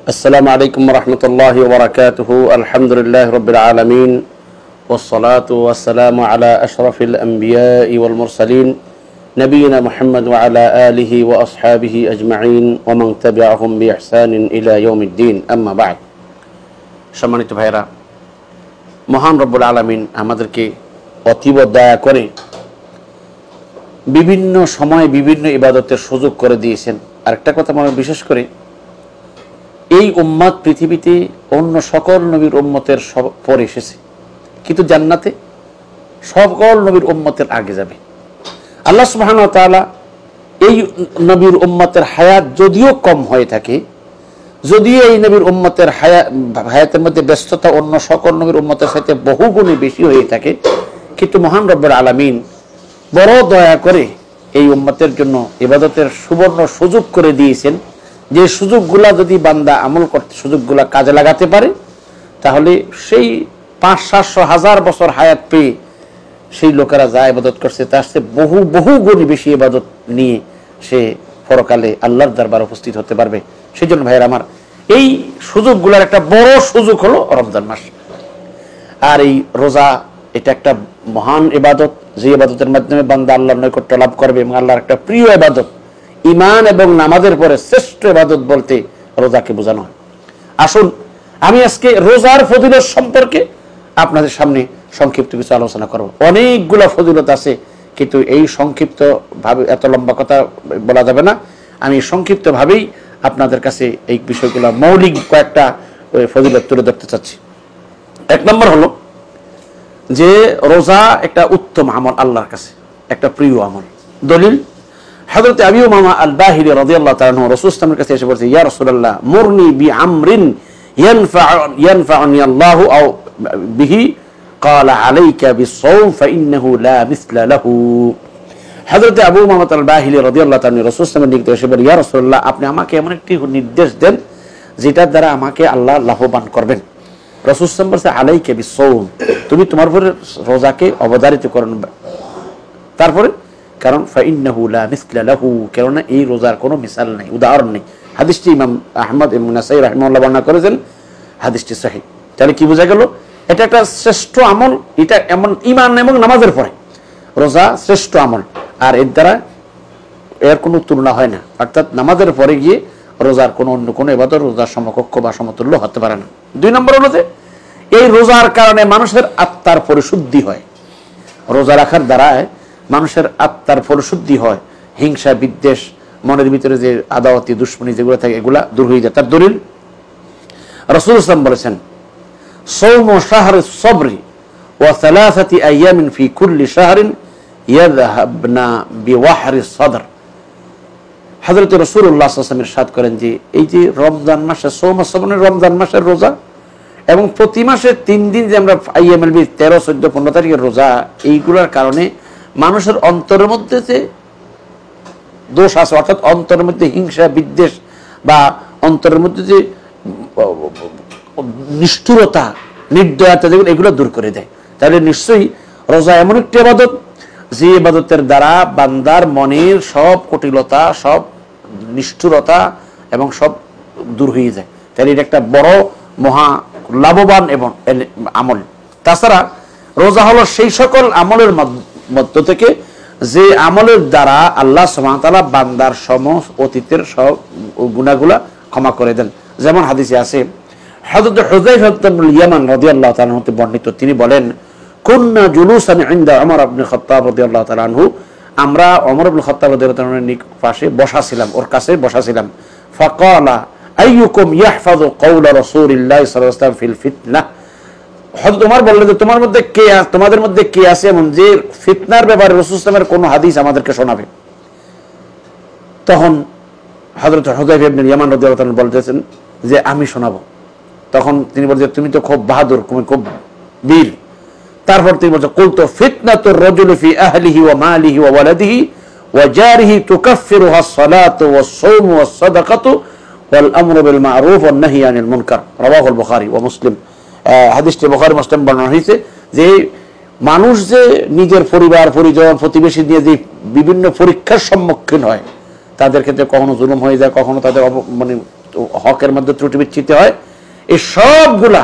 السلام عليكم ورحمة الله وبركاته. الحمد لله رب العالمين والصلاة والسلام على أشرف الأنبياء والمرسلين نبينا محمد وعلى آله وأصحابه أجمعين ومن تبعهم بإحسان إلى يوم الدين. أما بعد. সম্মানিত ভাইরা, মহান রব্বুল আলামিন আমাদেরকে অতীব দয়া করে বিভিন্ন সময় বিভিন্ন ইবাদতের সুযোগ করে দিয়েছেন। আরেকটা কথা মনে বিশেষ করে এই উম্মত পৃথিবীতে অন্য সকল নবীর উম্মতের পরে এসেছে, কিন্তু জান্নাতে সকল নবীর উম্মতের আগে যাবে। আল্লাহ সুবহানাহু ওয়া তাআলা এই নবীর উম্মতের হায়াত যদিও কম হয়ে থাকে, যদিও এই নবীর উম্মতের হায়াতের মধ্যে ব্যস্ততা অন্য সকল নবীর উম্মতের সাথে বহুগুণে বেশি হয়ে থাকে, কিন্তু মহান রব্বুল আলামিন বড় দয়া করে এই উম্মতের জন্য ইবাদতের সুবর্ণ সুযোগ করে দিয়েছেন। যে সুযোগগুলা যদি বান্দা আমল করতে সুযোগগুলা কাজে লাগাতে পারে, তাহলে সেই 500-700 বছর হায়াত পেয়ে সেই লোকেরা যা ইবাদত করছে তার চেয়ে বহু গুণ বেশি ইবাদত নিয়ে সে পরকালে আল্লাহর দরবারে উপস্থিত হতে পারবে। সেই জন্য ভাইয়ের আমার, এই সুযোগগুলোর একটা বড় সুযোগ হলো রমজান মাস। আর এই রোজা এটা একটা মহান ইবাদত, যে ইবাদতের মাধ্যমে বান্দা আল্লাহর নৈকট্য লাভ করবে এবং আল্লাহর একটা প্রিয় ইবাদত। ঈমান এবং নামাজের পরে শ্রেষ্ঠ ইবাদত বলতে রোজাকে বোঝানো হয়। আসুন আমি আজকে রোজার ফজিলত সম্পর্কে আপনাদের সামনে সংক্ষিপ্ত কিছু আলোচনা করব। অনেকগুলো ফজিলত আছে, কিন্তু এই সংক্ষিপ্ত ভাবে এত লম্বা কথা বলা যাবে না। আমি সংক্ষিপ্ত ভাবেই আপনাদের কাছে এই বিষয়গুলো মৌলিক কয়েকটা ফজিলত তুলে ধরতে চাচ্ছি। এক নম্বর হলো যে রোজা একটা উত্তম আমল, আল্লাহর কাছে একটা প্রিয় আমল। দলিল হযরত আবু উমামা আল-বাহিলি রাদিয়াল্লাহু তাআলা আনহু রাসূল সাল্লাল্লাহু আলাইহি ওয়াসাল্লামের কাছে এসে বলছে, ইয়া রাসূলুল্লাহ মুরনি বিআমরিন ইয়ানফা'নি আল্লাহু আও বিহি ক্বালা আলাইকা বিস-সাওম ফাইন্নাহু লা মিসলা লাহু। হযরত আবু উমামা আল-বাহিলি রাদিয়াল্লাহু তাআলা রাসূল সাল্লাল্লাহু আলাইহি ওয়াসাল্লামের নিকটে এসে বলে, ইয়া রাসূলুল্লাহ আপনি আমাকে এমন একটি নির্দেশ দেন যেটার দ্বারা আমাকে আল্লাহ লাভবান করবেন। রাসূল সাল্লাল্লাহু আলাইহি ওয়াসাল্লাম বলেছে, আলাইকা বিস-সাওম, তুমি তোমার উপরে রোজাকে অবধারিত করুন। তারপরে কারণ ফাইন্নাহু লা মিসলা লাহু, কারণ এই রোজার কোনো মিসাল নেই, উদাহরণ নেই। হাদিসটি ইমাম আহমদ ইবনে নাসাই রাহিমাহুল্লাহ বর্ণনা করেছেন, হাদিসটি সহিহ। তাহলে কি বোঝা গেল? এটা একটা শ্রেষ্ঠ আমল। এটা এমন ঈমান এবং নামাজের পরে রোজা শ্রেষ্ঠ আমল, আর এর দ্বারা এর কোনো তুলনা হয় না। অর্থাৎ নামাজের পরে গিয়ে রোজার কোনো অন্য কোনো ইবাদত রোজার সমকক্ষ বা সমতুল্য হতে পারে না। 2 নম্বর হলো যে এই রোজার কারণে মানুষের আত্মার পরিশুদ্ধি হয়। রোজা রাখার দ্বারা মানুষের আত্মার পরিশুদ্ধি হয়, হিংসা বিদ্বেষ মনের ভিতরে যে আদাওয়াতি দুশ্মনী যেগুলো থাকে এগুলা দূর হয়ে যায়। তার দলিল রাসূল সাল্লাল্লাহু আলাইহি ওয়াসাল্লাম বলেছেন, সাওমু শাহরিস সাবরি ওয়া সালাসাতি আইয়ামিন ফি কুল্লি শাহরিন ইয়াযহাবনা বিওয়াহরিস সাদর। হযরত রাসূলুল্লাহ সাল্লাল্লাহু আলাইহি ওয়াসাল্লাম ইরশাদ করেন যে এই যে রমজান মাসে সাওম সাবনের রমজান মাসের রোজা এবং প্রতি মাসে 3 দিন যে আমরা আইয়ামুল বীজ 13, 14, 15 তারিখের রোজা, এইগুলোর কারণে মানুষের অন্তরের মধ্যে যে দোষ আছে, অর্থাৎ অন্তরের মধ্যে হিংসা বিদ্বেষ বা অন্তরের মধ্যে যে নিষ্ঠুরতা নির্দয়তা যেগুলো, এগুলো দূর করে দেয়। তাহলে নিশ্চয়ই রোজা এমন একটি ইবাদত যে ইবাদতের দ্বারা বান্দার মনের সব কুটিলতা, সব নিষ্ঠুরতা এবং সব দূর হয়ে যায়। তাহলে এটা একটা বড় মহা লাভবান এবং আমল। তাছাড়া রোজা হলো সেই সকল আমলের মধ্য থেকে যে আমলের দ্বারা আল্লাহ সুবহানাহু ওয়া তাআলা বান্দার সমস্ত অতীতের সব গুনাহগুলা ক্ষমা করে দেন। যেমন হাদিসে আছে, হযরত হুযায়ফা ইবনুল ইয়ামান রাদিয়াল্লাহু তাআলা আনহু বর্ণিত, তিনি বলেন, কুন্না জুলুসান ইনদা উমর ইবনে খাত্তাব রাদিয়াল্লাহু তাআলা আনহু, আমরা ওমর ইবনে খাত্তাব রাদিয়াল্লাহু তাআলা আনহুর পাশে বসা ছিলাম, ওর কাছে বসা ছিলাম। ফাকালা আইয়ুকুম ইয়াহফাযু কওলা রাসূলিল্লাহি সাল্লাল্লাহু আলাইহি ওয়াসাল্লাম ফিল ফিতনাহ। হযরত ওমর বললেন যে তোমাদের মধ্যে কে আছে এমন যে ফিতনার ব্যাপারে রাসূল সাল্লাল্লাহু আলাইহি ওয়াসাল্লামের কোন হাদিস আমাদেরকে শোনাবে। তখন হযরত হুযায়ফা ইবনে ইয়ামান রাদিয়াল্লাহু তাআলা বলতেছেন যে আমি শোনাবো। তখন তিনি বলছেন, তুমি তো খুব বাহাদুর, তুমি খুব বীর। তারপর তিনি বলছেন, কুলতু ফিতনাতুর রাজুলি ফি আহলিহি ওয়া মালিহি ওয়া ওয়ালাদিহি ওয়া জারিহি তুকাফফিরুহা আস-সালাতু ওয়াস-সাওমু ওয়াস-সাদাকাতু ওয়াল আমরু বিল মা'রুফ ওয়ান নাহয়ু আনিল মুনকার। রাওয়াহুল বুখারী ওয়া মুসলিম। হাদিসটি বুখারী মুসলিম বর্ণনা হয়েছে যে মানুষ যে নিজের পরিবার পরিজন প্রতিবেশী নিয়ে যে বিভিন্ন পরীক্ষার সম্মুখীন হয়, তাদের ক্ষেত্রে কখনো জুলুম হয়ে যায়, কখনো তাদের মানে হকের মধ্যে ত্রুটি বিচ্ছিন্ন হয়, এই সবগুলা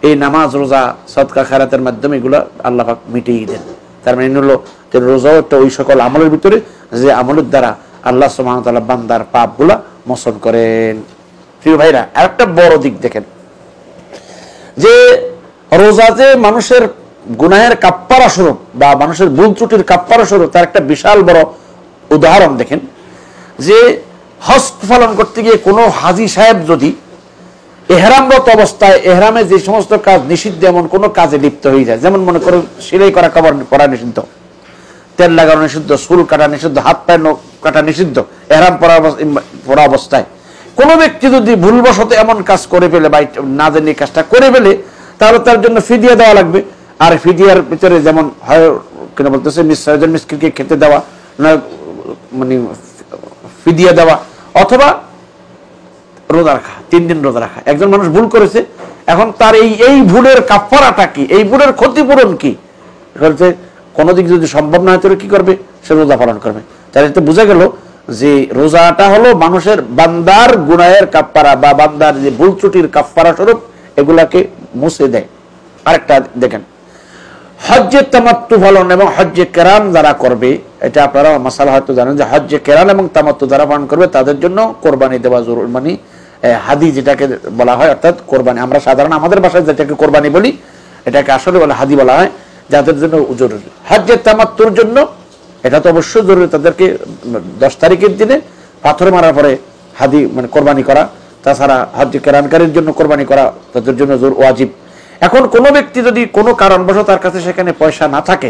এই নামাজ রোজা সদকা খায়রাতের মাধ্যমে এগুলা আল্লাহ পাক মিটিয়ে দেন। তার মানে হলো যে রোজাও একটা ওই সকল আমলের ভিতরে যে আমলের দ্বারা আল্লাহ সুবহানাহু ওয়া তাআলা বান্দার পাপগুলা মোচন করেন। প্রিয় ভাইরা, আরেকটা বড় দিক দেখেন যে রোজাতে মানুষের গুনাহের কাফফারা স্বরূপ বা মানুষের ভুল ত্রুটির কাফফারা স্বরূপ তার একটা বিশাল বড় উদাহরণ দেখেন যে হজ পালন করতে গিয়ে কোনো হাজী সাহেব যদি এহরামরত অবস্থায় এহরামে যে সমস্ত কাজ নিষিদ্ধ এমন কোনো কাজে লিপ্ত হয়ে যায়, যেমন মনে করো সেলাই করা কাপড় পরা নিষিদ্ধ, তেল লাগানো নিষিদ্ধ, চুল কাটা নিষিদ্ধ, হাত পায়ের নখ কাটা নিষিদ্ধ, এহরাম পরা অবস্থায় কোনো ব্যক্তি যদি ভুলবশত এমন কাজ করে ফেলে বা না জানি কাজটা করে ফেলে, তাহলে তার জন্য ফিদিয়া দেওয়া লাগবে। আর ফিদিয়ার ভিতরে যেমন হয় কেন বলতেছে ছয়জন মিসকিনকে খেতে দেওয়া, না মানে ফিদিয়া দেওয়া, অথবা রোজা রাখা, 3 দিন রোজা রাখা। একজন মানুষ ভুল করেছে, এখন তার এই ভুলের কাফফারাটা কি, এই ভুলের ক্ষতিপূরণ কি, বলছে কোনো দিক যদি সম্ভব না হয় তাহলে কি করবে, সে রোজা পালন করবে। তাহলে তো বোঝা গেল যে রোজাটা হলো মানুষের বান্দার গুনাহের কাফফারা বা বান্দার যে ভুল ত্রুটির কাফফারা স্বরূপ এগুলাকে মুছে দেয়। আরেকটা দেখেন, হজ্জে তামাত্তু পালন এবং হজ্জে কেরান যারা করবে, এটা আপনারা মাসালা হয়তো জানেন যে হজ্জে কেরান এবং তামাত্তু যারা পালন করবে তাদের জন্য কোরবানি দেওয়া জরুরি, মানে হাদি যেটাকে বলা হয়, অর্থাৎ কোরবানি। আমরা সাধারণ আমাদের ভাষায় যেটাকে কোরবানি বলি, এটাকে আসলে বলে হাদি বলা হয়, যাদের জন্য জরুরি। হজ্জে তামাত্তুর জন্য এটা তো অবশ্যই জরুরি, তাদেরকে 10 তারিখের দিনে পাথরে মারার পরে হাদি মানে কোরবানি করা। তাছাড়া হজ্জে কেরানকারীর জন্য কোরবানি করা তাদের জন্য ওয়াজিব। এখন কোনো ব্যক্তি যদি কোনো কারণবশত তার কাছে সেখানে পয়সা না থাকে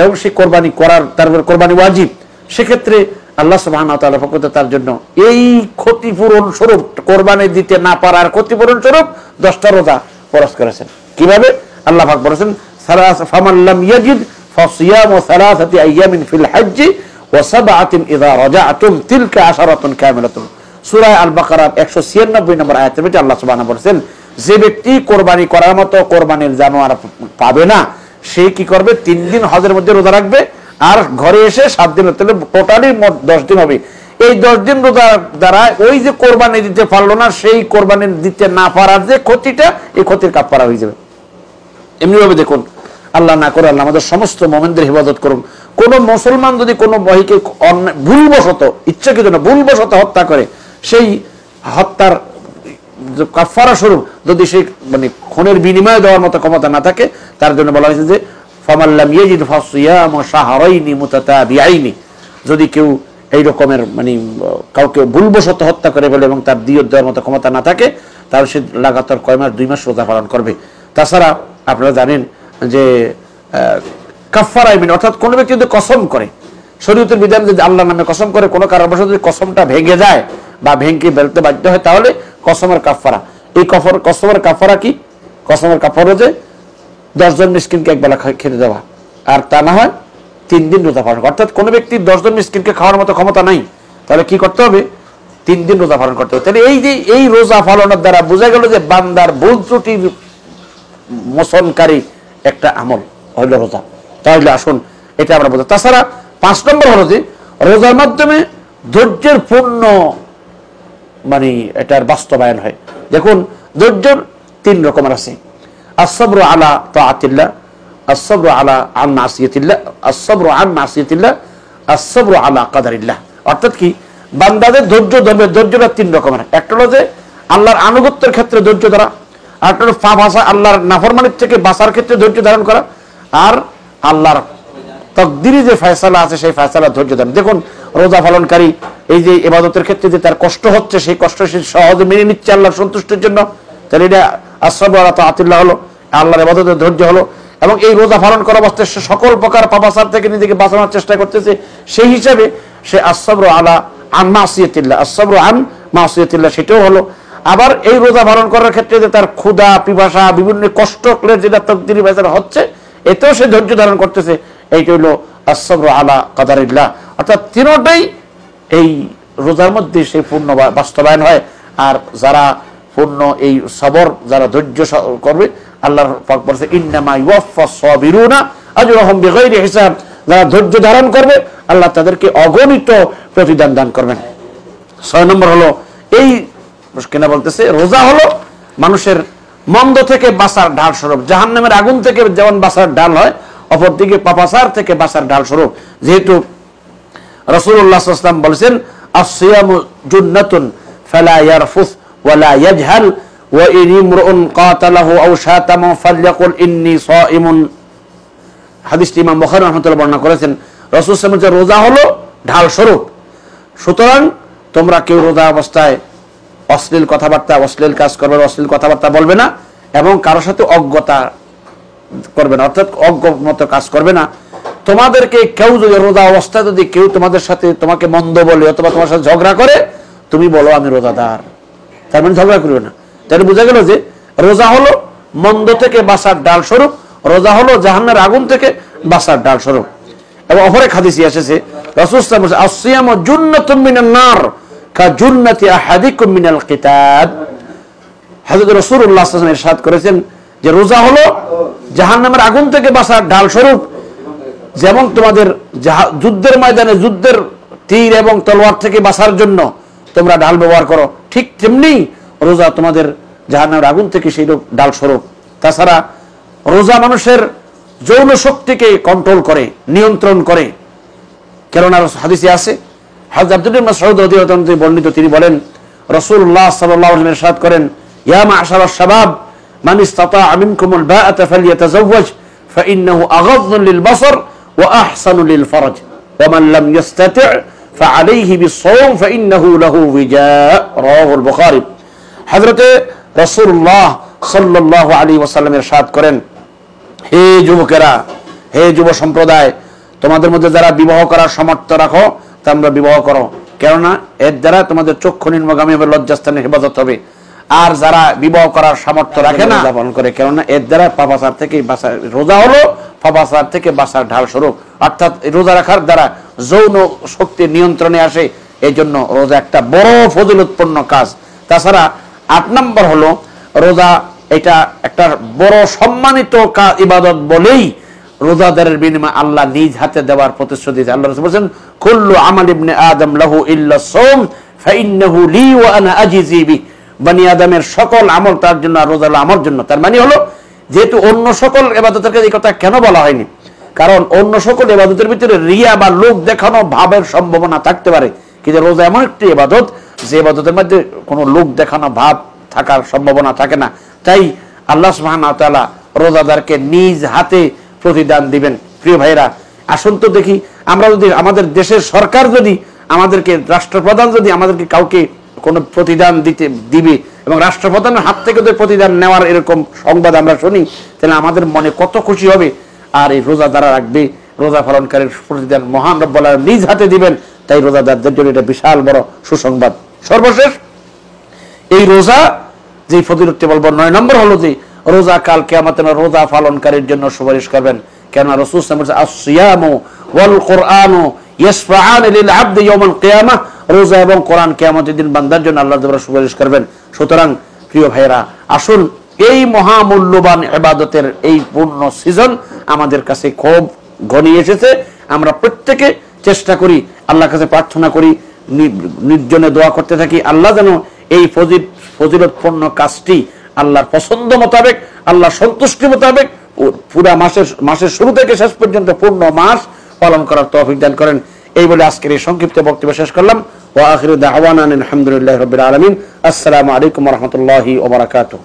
এবং সে কোরবানি করার তারপর কোরবানি ওয়াজিব, সেক্ষেত্রে আল্লাহ সুবহানাহু ওয়া তাআলা পক্ষ থেকে তার জন্য এই ক্ষতিপূরণ স্বরূপ কোরবানি দিতে না পারার ক্ষতিপূরণ স্বরূপ 10টা রোজা ফরজ করেছেন। কিভাবে? আল্লাহ পাক বলেছেন ফামান লাম ইয়াজিদ ফাসিয়ামু 3 আইয়ামিন ফিল হজ্জি ওয়া 7 ইযা রাজা'তুম তিলকা আশারাতুন কামিলাতুন। সূরা আল বাকারার 196 নম্বর আয়াতের মধ্যে আল্লাহ সুবহানাহু বলেছেন যে ব্যক্তি কোরবানি করার মতো কোরবানির জানোয়ার পাবে না, সে কি করবে, 3 দিন হজের মধ্যে রোজা রাখবে, আর ঘরে এসে 7 দিন, তাহলে টোটালি মোট 10 দিন হবে। এই 10 দিন রোজা দ্বারা ওই যে কোরবানি দিতে পারলো না, সেই কোরবানি দিতে না পারার যে ক্ষতিটা, এই ক্ষতির কাফফারা হয়ে যাবে। এমনিভাবে দেখুন, আল্লাহ না করে আল্লাহ আমাদের সমস্ত মুমিনদের হিফাজত করুন। কোন মুসলমান যদি কোনো মহিকে ভুলবশত, ইচ্ছাকৃত না ভুলবশত হত্যা করে, সেই হত্যার কাফফারা স্বরূপ যদি সে মানে খুনের বিনিময়ে দেওয়ার মতো ক্ষমতা না থাকে, তার জন্য বলা হয়েছে যে ফামান লাম ইয়াজিদ ফাসিয়ামু শাহরাইনি মুতাতাবিআইনি। যদি কেউ এই রকমের মানে কাউকে ভুলবশত হত্যা করে ফেলে এবং তার দিয়ত দেওয়ার মতো ক্ষমতা না থাকে, তাহলে সে লাগাতার কয় মাস 2 মাস রোজা পালন করবে। তাছাড়া আপনারা জানেন যে কাফফারা ইয়ামিন, অর্থাৎ কোনো ব্যক্তি যদি কসম করে, শরীয়তের বিধান যদি আল্লাহর নামে কসম করে, কোনো কারণবশত যদি কসমটা ভেঙে যায় বা ভেঙে ফেলতে বাধ্য হয়, তাহলে কসমের কাফফারা। এই কসমের কাফফারা কি? কসমের কাফফারা যে 10 জন মিসকিনকে একবেলা খেতে দেওয়া, আর তা না হয় 3 দিন রোজা পালন। অর্থাৎ কোনো ব্যক্তির 10 জন মিসকিনকে খাওয়ার মতো ক্ষমতা নাই, তাহলে কি করতে হবে? 3 দিন রোজা পালন করতে হবে। তাহলে এই যে এই রোজা পালনের দ্বারা বোঝা গেল যে বান্দার ভুল ত্রুটির মোচনকারী একটা আমল হইল রোজা। তাহলে আসুন এটা আমরা বোঝা। তাছাড়া 5 নম্বর হলো যে রোজার মাধ্যমে ধৈর্যের পূর্ণ মানে এটার বাস্তবায়ন হয়। দেখুন, ধৈর্যের 3 রকমের আছে। আসসাবরু আলা তাআতিল্লাহ, আসসাবরু আলা আন মাসিয়াতিল্লাহ, আসসাবরু আন মাসিয়াতিল্লাহ, আসসাবরু আলা কাদারিল্লাহ। অর্থাৎ কি, বান্দাদের ধৈর্য ধরবে, ধৈর্যটা 3 রকমের। একটা হলো যে আল্লাহর আনুগত্যের ক্ষেত্রে ধৈর্য ধরা, আর একটা হলো আল্লাহর নাফরমানির থেকে বাঁচার ক্ষেত্রে ধৈর্য ধারণ করা, আর আল্লাহর তকদিরে যে ফয়সালা আছে সেই ফয়সালা ধৈর্য ধারণ। দেখুন, রোজা পালনকারী এই যে ইবাদতের ক্ষেত্রে যে তার কষ্ট হচ্ছে, সেই কষ্ট সে সহজে মেনে নিচ্ছে আল্লাহর সন্তুষ্টির জন্য, তাহলে এটা আসসাবরু আলা তাআতিল্লাহ হলো, আল্লাহর ইবাদতের ধৈর্য হলো। এবং এই রোজা পালন করা অবস্থায় সে সকল প্রকার পাপাচার থেকে নিজেকে বাঁচানোর চেষ্টা করতেছে, সেই হিসাবে সে আসসাবরু আলা আন মাসিয়াতিল্লাহ, আসসাবরু আন মাসিয়াতিল্লাহ সেটাও হলো। আবার এই রোজা পালন করার ক্ষেত্রে যে তার ক্ষুধা পিপাসা বিভিন্ন কষ্ট যেটা তকদিরি ফয়সালা হচ্ছে, এতেও সে ধৈর্য ধারণ করতেছে, এইটা হলো আসসাবরু আলা কাদারিল্লাহ। অর্থাৎ 3টাই এই রোজার মধ্যে সেই পূর্ণ বাস্তবায়ন হয়। আর যারা পূর্ণ এই সবর, যারা ধৈর্য করবে, আল্লাহর পাক বলেছে ইন্নামা ইউওয়াফাস সাবিরুনা আজরাহুম বিগাইরি হিসাব। যারা ধৈর্য ধারণ করবে আল্লাহ তাদেরকে অগণিত প্রতিদান দান করবেন। 6 নম্বর হলো এই কেনা বলতেছে রোজা হলো মানুষের মন্দ থেকে বাঁচার ঢাল স্বরূপ, জাহান্নামের আগুন থেকে যেমন বাঁচার ঢাল হয়, অপরদিকে পাপাচার থেকে বাঁচার ঢাল স্বরূপ। যেহেতু রাসূলুল্লাহ সাল্লাল্লাহু আলাইহি ওয়াসাল্লাম বলেছেন আস-সিয়ামু জুন্নাতুন ফালা ইয়ারফুস ওয়ালা ইয়াজহাল ওয়া ইন ইমরুন কাতালাহু আও শাতামু ফালইয়াকুল ইন্নী সাইমুন। হাদিসটি ইমাম বুখারী রাহমাতুল্লাহ বর্ণনা করেছেন। রাসূল সাল্লাল্লাহু আলাইহি ওয়াসাল্লাম রোজা হলো ঢাল স্বরূপ, সুতরাং তোমরা কেউ রোজা অবস্থায় অশ্লীল কথাবার্তা, অশ্লীল কাজ করবে, অশ্লীল কথাবার্তা বলবে না এবং কারোর সাথে অজ্ঞতা করবে না, অর্থাৎ অজ্ঞ মতো কাজ করবে না। তোমাদেরকে কেউ যদি রোজা অবস্থায় যদি কেউ তোমাদের সাথে তোমাকে মন্দ বলে অথবা তোমার সাথে ঝগড়া করে, তুমি বলো আমি রোজাদার, তার মানে ঝগড়া করবে না। তাহলে বোঝা গেল যে রোজা হলো মন্দ থেকে বাঁচার ডাল স্বরূপ, রোজা হলো জাহান্নামের আগুন থেকে বাঁচার ডাল স্বরূপ। এবং অপর এক হাদিসে এসেছে রাসূল সাল্লাল্লাহু আলাইহি ওয়াসাল্লাম আসিয়ামু জুন্নাতুম মিনান নার কাজুন্নাতি আহাদিকুম মিনাল কিতাব। হযরত রাসূলুল্লাহ সাল্লাল্লাহু আলাইহি ওয়াসাল্লাম ইরশাদ করেছেন যে রোজা হলো জাহান্নামের আগুন থেকে বাঁচার ঢাল স্বরূপ। যেমন তোমাদের যুদ্ধের ময়দানে যুদ্ধের তীর এবং তলোয়ার থেকে বাঁচার জন্য তোমরা ঢাল ব্যবহার করো, ঠিক তেমনি রোজা তোমাদের জাহান্নামের আগুন থেকে সেই ঢাল স্বরূপ। তাছাড়া রোজা মানুষের যৌন শক্তিকে কন্ট্রোল করে, নিয়ন্ত্রণ করে। কেননা হাদিসে আছে, হযরত আব্দুল্লাহ ইবনে মাসউদ রাদিয়াল্লাহু আনহু বর্ণিত, তিনি বলেন রাসূলুল্লাহ সাল্লাল্লাহু আলাইহি ওয়াসাল্লাম ইরশাদ করেন ইয়া মা'শারাশ শাবাব মান ইসতাতা'a মিনকুমুল বা'ata ফালইয়াতাযাওয়াজ ফাইন্নাহু আগাযযু লিল বাসর ওয়া আহসানু লিল ফারজ ওয়া মান লাম ইস্তাতি' ফাআলাইহি বিস-সাওম ফাইন্নাহু লাহু ওয়িজা। রাওয়াহুল বুখারী। হযরত রাসূলুল্লাহ সাল্লাল্লাহু আলাইহি ওয়াসাল্লাম ইরশাদ করেন, হে যুবকেরা, হে যুব সম্প্রদায়, তোমাদের মধ্যে যারা বিবাহ করার সামর্থ্য রাখো তোমরা বিবাহ করো, কেননা এর দ্বারা তোমাদের চক্ষু নিম্নগামী হবে, লজ্জাস্থানের হেফাজত হবে। আর যারা বিবাহ করার সামর্থ্য রাখে না পালন করে, কেননা এর দ্বারা পাপাচার থেকে বাঁচা। রোজা হলো পাপাচার থেকে বাঁচার ঢাল স্বরূপ, অর্থাৎ রোজা রাখার দ্বারা যৌন শক্তির নিয়ন্ত্রণে আসে। এই জন্য রোজা একটা বড় ফজিলতপূর্ণ কাজ। তাছাড়া ৮ নম্বর হলো রোজা এটা একটা বড় সম্মানিত ইবাদত বলেই রোজাদারের বিনিময়ে আল্লাহ নিজ হাতে দেওয়ার প্রতিশ্রুতি। আল্লাহ রাসূল বলেছেন কুল্লু আমাল ইবনে আদম লাহু ইল্লা সাওম ফাইন্নাহু লি ওয়া আনা আজিজি বি। বনি আদমের সকল আমল তার জন্য, আর রোজা হলো আমার জন্য। তার মানে হলো যেহেতু অন্য সকল ইবাদতের কাছে এই কথা কেন বলা হয়নি, কারণ অন্য সকল ইবাদতের ভিতরে রিয়া বা লোক দেখানো ভাবের সম্ভাবনা থাকতে পারে, কিন্তু রোজা এমন একটি ইবাদত যে ইবাদতের মধ্যে কোনো লোক দেখানো ভাব থাকার সম্ভাবনা থাকে না। তাই আল্লাহ সুবহানাহু ওয়া তাআলা রোজাদারকে নিজ হাতে প্রতিদান দিবেন। প্রিয় ভাইরা, আসুন তো দেখি আমরা যদি আমাদের দেশের সরকার যদি আমাদেরকে, রাষ্ট্রপ্রধান যদি আমাদেরকে কাউকে কোনো প্রতিদান দিবে এবং রাষ্ট্রপ্রধানের হাত থেকে যদি প্রতিদান নেওয়ার এরকম সংবাদ আমরা শুনি, তাহলে আমাদের মনে কত খুশি হবে। আর এই রোজা দ্বারা রাখবে, রোজা পালনকারীর প্রতিদান মহান রব্বুল আলামিন নিজ হাতে দিবেন। তাই রোজাদারদের জন্য এটা বিশাল বড় সুসংবাদ। সর্বশেষ এই রোজা যে ফজিলতটি বলবো, ৯ নম্বর হলো যে রোজা কাল কিয়ামতে রোজা পালনকারীর জন্য সুপারিশ করবেন। কেন রাসূল সাল্লাল্লাহু আলাইহি ওয়াসাল্লাম আস-সিয়ামু ওয়াল কুরআনু ইয়াশফাআন লিল আবদি ইয়াওমাল কিয়ামাহ। রোজা এবং কোরআন কিয়ামতের দিন বান্দার জন্য আল্লাহর দরবারে সুপারিশ করবেন। সুতরাং প্রিয় ভাইরা, আসুন এই মহামূল্যবান ইবাদতের এই পূর্ণ সিজন আমাদের কাছে খুব ঘনিয়ে এসেছে। আমরা প্রত্যেকে চেষ্টা করি, আল্লাহর কাছে প্রার্থনা করি, নির্জনে দোয়া করতে থাকি, আল্লাহ যেন এই ফজিলতপূর্ণ কাজটি আল্লাহর পছন্দ মোতাবেক, আল্লাহর সন্তুষ্টি মোতাবেক পুরা মাসের শুরু থেকে শেষ পর্যন্ত পূর্ণ মাস পালন করার তৌফিক দান করেন। এই বলে আজকের এই সংক্ষিপ্ত বক্তব্য শেষ করলাম। ওয়া আখিরু দাওয়ানা আলহামদুলিল্লাহি রাব্বিল আলামিন। আসসালামু আলাইকুম ওয়া রাহমাতুল্লাহি ওয়া বারাকাতুহু।